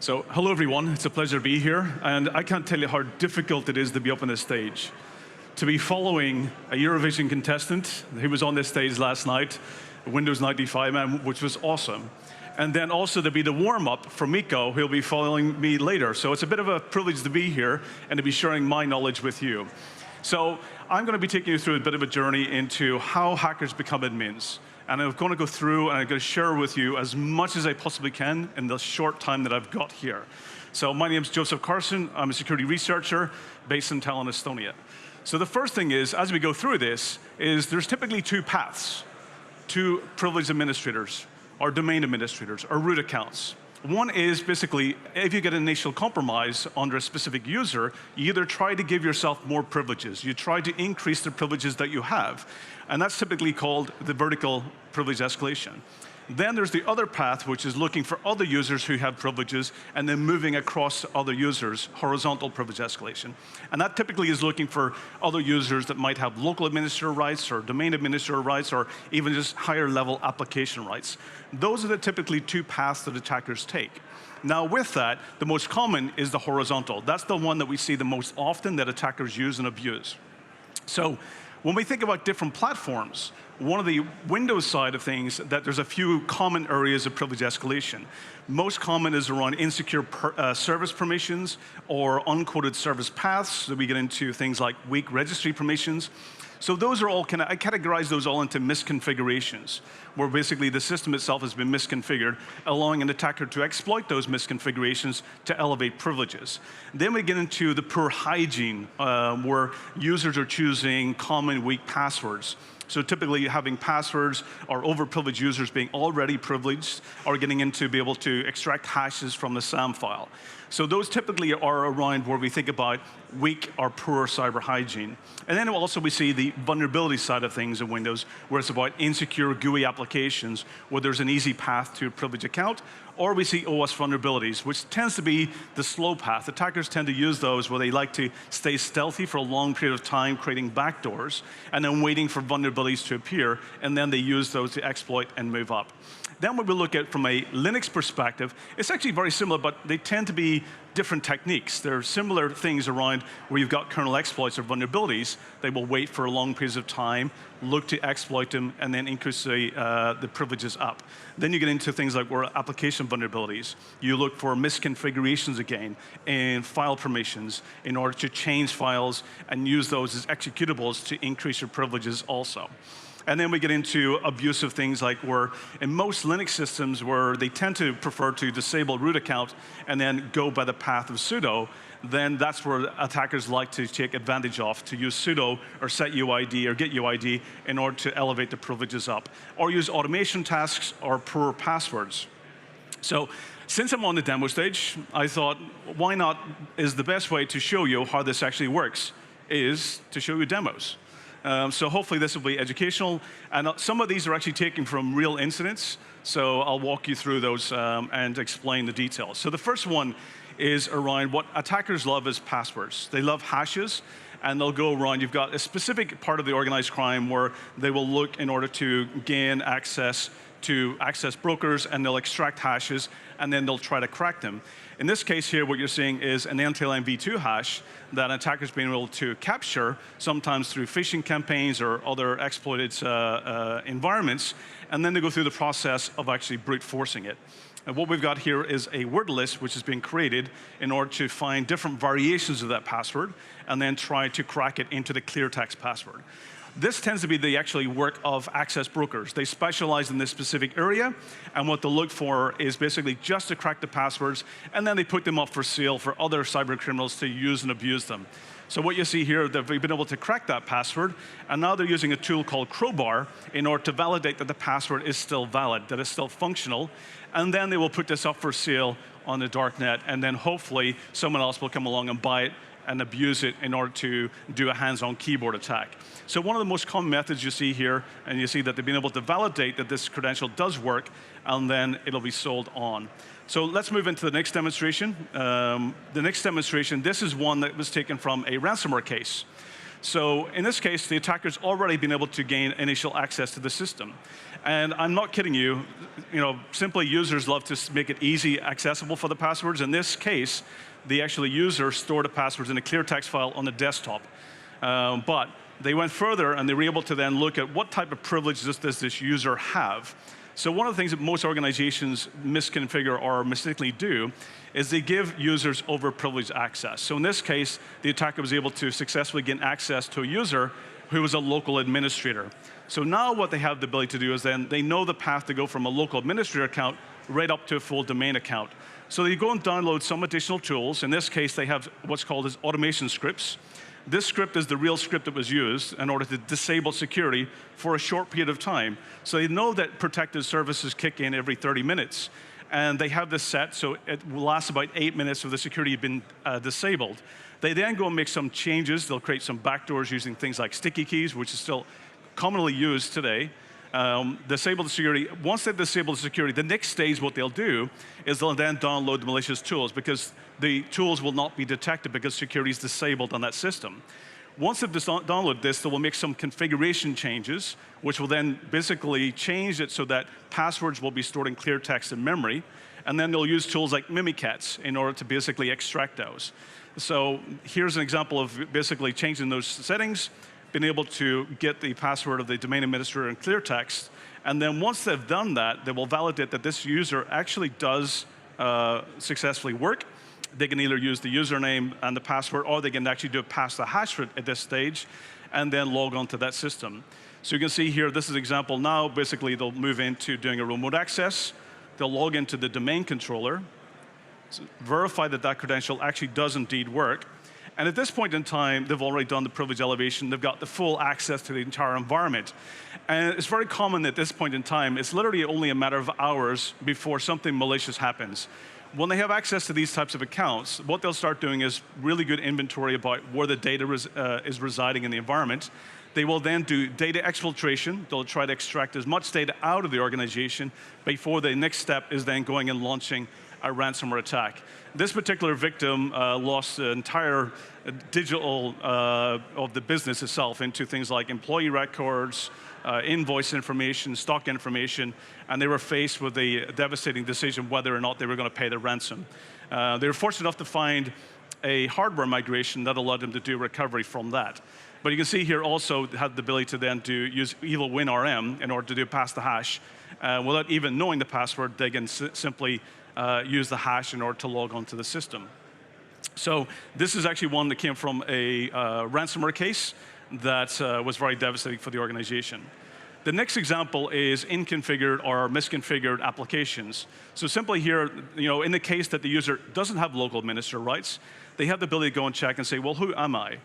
So, hello everyone, it's a pleasure to be here, and I can't tell you how difficult it is to be up on this stage. To be following a Eurovision contestant who was on this stage last night, Windows 95 man, which was awesome. And then also to be the warm-up for Miko, who'll be following me later. So it's a bit of a privilege to be here and to be sharing my knowledge with you. So I'm going to be taking you through a bit of a journey into how hackers become admins. And I'm going to go through and I'm going to share with you as much as I possibly can in the short time that I've got here. So my name is Joseph Carson. I'm a security researcher based in Tallinn, Estonia. So the first thing is, as we go through this, is there's typically two paths to privileged administrators, or domain administrators, or root accounts. One is basically, if you get an initial compromise under a specific user, you either try to give yourself more privileges. You try to increase the privileges that you have. And that's typically called the vertical privilege escalation. Then there's the other path, which is looking for other users who have privileges and then moving across other users, horizontal privilege escalation. And that typically is looking for other users that might have local administrator rights or domain administrator rights or even just higher level application rights. Those are the typically two paths that attackers take. Now with that, the most common is the horizontal. That's the one that we see the most often that attackers use and abuse. So when we think about different platforms, one of the Windows side of things, that there's a few common areas of privilege escalation. Most common is around insecure service permissions or uncoded service paths. So we get into things like weak registry permissions. So those are all, I categorize those all into misconfigurations, where basically the system itself has been misconfigured, allowing an attacker to exploit those misconfigurations to elevate privileges. Then we get into the poor hygiene, where users are choosing common weak passwords. So typically having passwords or overprivileged users being already privileged or getting into be able to extract hashes from the SAM file. So those typically are around where we think about weak or poor cyber hygiene. And then also we see the vulnerability side of things in Windows, where it's about insecure GUI applications, where there's an easy path to a privileged account, or we see OS vulnerabilities, which tends to be the slow path. Attackers tend to use those where they like to stay stealthy for a long period of time, creating backdoors, and then waiting for vulnerabilities to appear, and then they use those to exploit and move up. Then when we look at from a Linux perspective, it's actually very similar, but they tend to be different techniques. There are similar things around where you've got kernel exploits or vulnerabilities. They will wait for long periods of time, look to exploit them, and then increase the privileges up. Then you get into things like where application vulnerabilities. You look for misconfigurations again and file permissions in order to change files and use those as executables to increase your privileges also. And then we get into abusive things like where in most Linux systems where they tend to prefer to disable root account and then go by the path of sudo, then that's where attackers like to take advantage of, to use sudo or set UID or get UID in order to elevate the privileges up. Or use automation tasks or poor passwords. So since I'm on the demo stage, I thought, why not, is the best way to show you how this actually works is to show you demos. So hopefully this will be educational. And some of these are actually taken from real incidents. So I'll walk you through those and explain the details. So the first one is around what attackers love is passwords. They love hashes. And they'll go around. You've got a specific part of the organized crime where they will look in order to gain access to access brokers, and they'll extract hashes, and then they'll try to crack them. In this case here, what you're seeing is an NTLM v2 hash that attackers being able to capture, sometimes through phishing campaigns or other exploited environments, and then they go through the process of actually brute forcing it. And what we've got here is a word list which has been created in order to find different variations of that password and then try to crack it into the clear text password. This tends to be the actually work of access brokers. They specialize in this specific area, and what they'll look for is basically just to crack the passwords, and then they put them up for sale for other cyber criminals to use and abuse them. So what you see here, they've been able to crack that password, and now they're using a tool called Crowbar in order to validate that the password is still valid, that it's still functional, and then they will put this up for sale on the darknet, and then hopefully someone else will come along and buy it and abuse it in order to do a hands-on keyboard attack. So one of the most common methods you see here, and you see that they've been able to validate that this credential does work, and then it'll be sold on. So let's move into the next demonstration. The next demonstration, this is one that was taken from a ransomware case. So in this case, the attacker's already been able to gain initial access to the system. And I'm not kidding you, simply users love to make it easy accessible for the passwords. In this case, the actual user stored the passwords in a clear text file on the desktop. But they went further and they were able to then look at what type of privileges does this user have. So one of the things that most organizations misconfigure or mistakenly do is they give users overprivileged access. So in this case, the attacker was able to successfully gain access to a user who was a local administrator. So now what they have the ability to do is then they know the path to go from a local administrator account right up to a full domain account. So they go and download some additional tools. In this case, they have what's called as automation scripts. This script is the real script that was used in order to disable security for a short period of time. So they know that protected services kick in every 30 minutes. And they have this set, so it will last about 8 minutes if the security had been disabled. They then go and make some changes. They'll create some backdoors using things like sticky keys, which is still commonly used today. Disable the security. Once they've disabled the security, the next stage what they'll do is they'll then download the malicious tools because the tools will not be detected because security is disabled on that system. Once they've downloaded this, they will make some configuration changes, which will then basically change it so that passwords will be stored in clear text in memory, and then they'll use tools like Mimikatz in order to basically extract those. So here's an example of basically changing those settings, being able to get the password of the domain administrator in clear text, and then once they've done that, they will validate that this user actually does successfully work. They can either use the username and the password, or they can actually do a pass the hash route at this stage, and then log on to that system. So you can see here, this is an example now. Basically, they'll move into doing a remote access. They'll log into the domain controller, so verify that that credential actually does indeed work. And at this point in time, they've already done the privilege elevation. They've got the full access to the entire environment. And it's very common at this point in time, it's literally only a matter of hours before something malicious happens. When they have access to these types of accounts, what they'll start doing is really good inventory about where the data is residing in the environment. They will then do data exfiltration. They'll try to extract as much data out of the organization before the next step is then going and launching a ransomware attack. This particular victim lost the entire digital of the business itself into things like employee records, invoice information, stock information, and they were faced with a devastating decision whether or not they were going to pay the ransom. They were fortunate enough to find a hardware migration that allowed them to do recovery from that. But you can see here also had the ability to then use evil WinRM in order to do pass the hash. Without even knowing the password, they can simply use the hash in order to log onto the system. So this is actually one that came from a ransomware case that was very devastating for the organization. The next example is inconfigured or misconfigured applications. So simply here, in the case that the user doesn't have local administrator rights, they have the ability to go and check and say, well, who am I?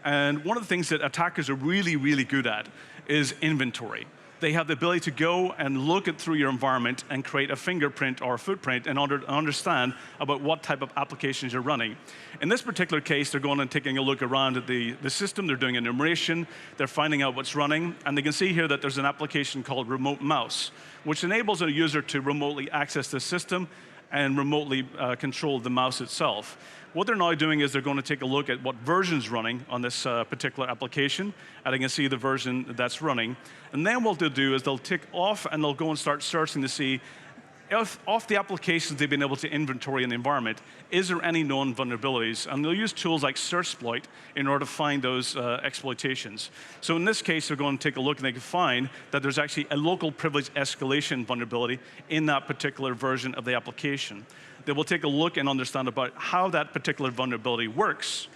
And one of the things that attackers are really, really good at is inventory. They have the ability to go and look through your environment and create a fingerprint or a footprint and understand about what type of applications you're running. In this particular case, they're going and taking a look around at the system. They're doing enumeration. They're finding out what's running. And they can see here that there's an application called Remote Mouse, which enables a user to remotely access the system and remotely control the mouse itself. What they're now doing is they're going to take a look at what version's running on this particular application, and they can see the version that's running. And then what they'll do is they'll tick off and they'll go and start searching to see if off the applications they've been able to inventory in the environment, is there any known vulnerabilities? And they'll use tools like Searchsploit in order to find those exploitations. So in this case, they're going to take a look and they can find that there's actually a local privilege escalation vulnerability in that particular version of the application. They will take a look and understand about how that particular vulnerability works,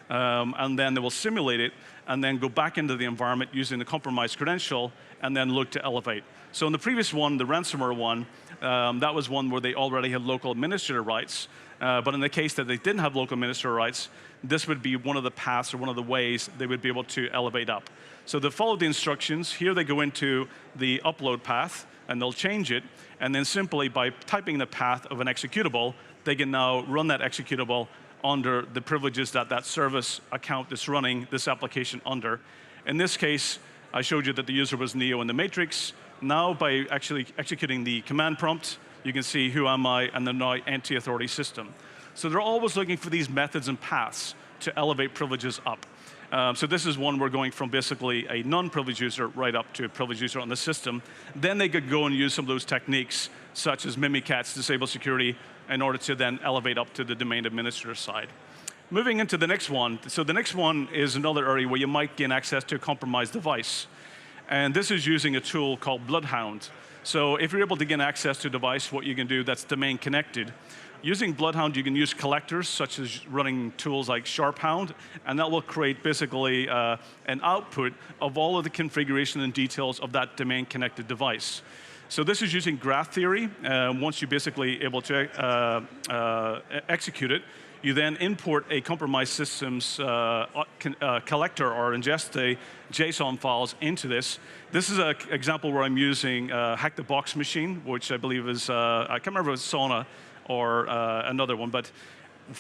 and then they will simulate it, and then go back into the environment using the compromised credential, and then look to elevate. So in the previous one, the ransomware one, that was one where they already had local administrator rights. But in the case that they didn't have local administrator rights, this would be one of the paths or one of the ways they would be able to elevate up. So they follow the instructions. Here they go into the upload path, and they'll change it. And then simply by typing the path of an executable, they can now run that executable under the privileges that that service account is running this application under. In this case, I showed you that the user was Neo in the matrix. Now, by actually executing the command prompt, you can see who am I and the now anti-authority system. So they're always looking for these methods and paths to elevate privileges up. So this is one we're going from basically a non-privileged user right up to a privileged user on the system. Then they could go and use some of those techniques, such as Mimikatz, disable security, in order to then elevate up to the domain administrator side. Moving into the next one. So the next one is another area where you might gain access to a compromised device. And this is using a tool called Bloodhound. So if you're able to gain access to a device, what you can do that's domain connected. Using Bloodhound, you can use collectors, such as running tools like SharpHound, and that will create basically an output of all of the configuration and details of that domain-connected device. So this is using graph theory. Once you're basically able to execute it, you then import a compromised systems collector or ingest a JSON files into this. This is an example where I'm using Hack the Box machine, which I believe is, I can't remember if it's Sauna or another one, but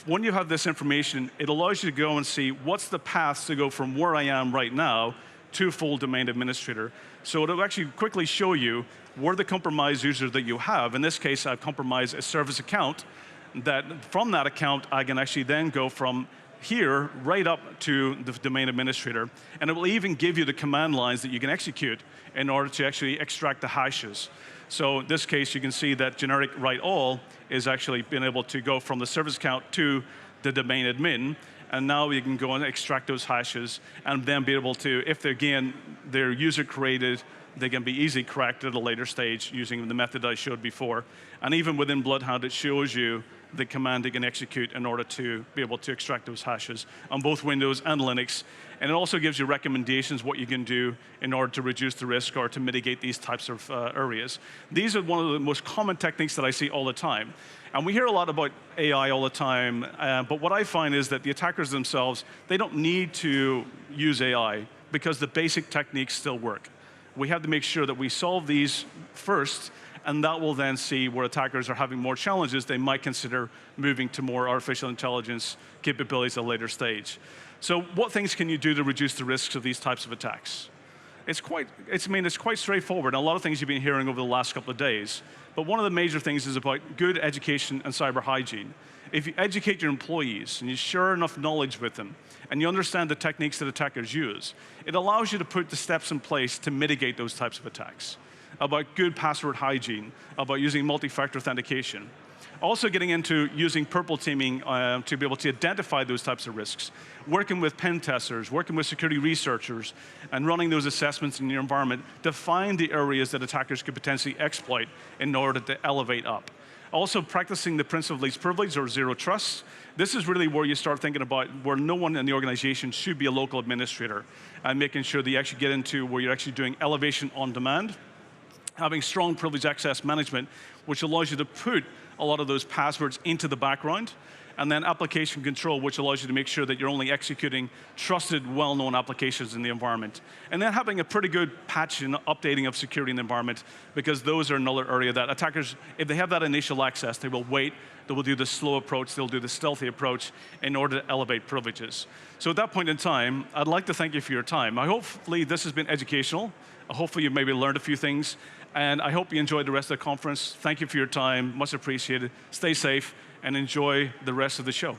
when you have this information, it allows you to go and see what's the path to go from where I am right now to full domain administrator. So it'll actually quickly show you where the compromised users that you have. In this case, I've compromised a service account. That from that account, I can actually then go from here right up to the domain administrator. And it will even give you the command lines that you can execute in order to actually extract the hashes. So in this case, you can see that generic write all is actually being able to go from the service account to the domain admin. And now you can go and extract those hashes and then be able to, if they're user created, they can be easily cracked at a later stage using the method I showed before. And even within Bloodhound, it shows you the command you can execute in order to be able to extract those hashes on both Windows and Linux. And it also gives you recommendations what you can do in order to reduce the risk or to mitigate these types of areas. These are one of the most common techniques that I see all the time. And we hear a lot about AI all the time, but what I find is that the attackers themselves, they don't need to use AI because the basic techniques still work. We have to make sure that we solve these first, and that will then see where attackers are having more challenges, they might consider moving to more artificial intelligence capabilities at a later stage. So what things can you do to reduce the risks of these types of attacks? It's quite straightforward, and a lot of things you've been hearing over the last couple of days. But one of the major things is about good education and cyber hygiene. If you educate your employees and you share enough knowledge with them, and you understand the techniques that attackers use, it allows you to put the steps in place to mitigate those types of attacks. About good password hygiene, about using multi-factor authentication. Also getting into using purple teaming to be able to identify those types of risks. Working with pen testers, working with security researchers, and running those assessments in your environment to find the areas that attackers could potentially exploit in order to elevate up. Also practicing the principle of least privilege or zero trust. This is really where you start thinking about where no one in the organization should be a local administrator, and making sure that you actually get into where you're actually doing elevation on demand. Having strong privilege access management, which allows you to put a lot of those passwords into the background, and then application control, which allows you to make sure that you're only executing trusted, well-known applications in the environment. And then having a pretty good patch and updating of security in the environment, because those are another area that attackers, if they have that initial access, they will wait, they will do the slow approach, they'll do the stealthy approach in order to elevate privileges. So at that point in time, I'd like to thank you for your time. Hopefully this has been educational. Hopefully you maybe learned a few things. And I hope you enjoyed the rest of the conference. Thank you for your time, much appreciated. Stay safe and enjoy the rest of the show.